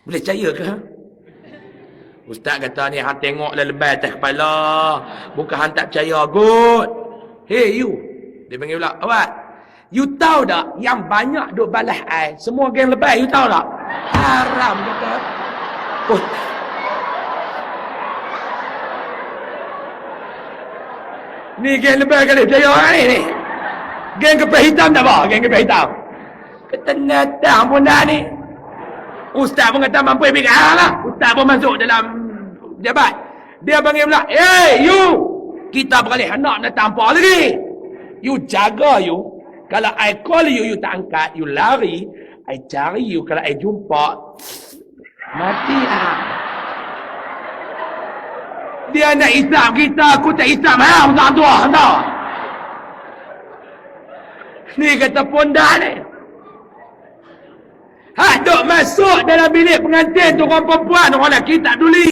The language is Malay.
Boleh percaya ke? Ustaz kata ni, hang tengok lebay atas kepala. Bukan hang tak percaya kot. Hey you. Dia panggil pula, awak. You tahu tak yang banyak duk balas ai semua geng lebay, you tahu tak? Haram kata. Oh. Ni geng lebay kali percaya orang ni. Geng kepala hitam tak apa? Geng kepala hitam. Ketenatang pun dah ni. Ustaz pun kata mampu ambil arah lah. Ustaz pun masuk dalam jabat. Dia panggil pula, hey you. Kita beralih anak nak tampar lagi. You jaga you. Kalau I call you, you tak angkat, you lari. I cari you, kalau I jumpa, mati lah. Dia nak isap kita, aku tak isap. Tak tua, tahu. Ni kata pondah ni. Duk masuk dalam bilik pengantin tu orang perempuan, orang lelaki tak peduli.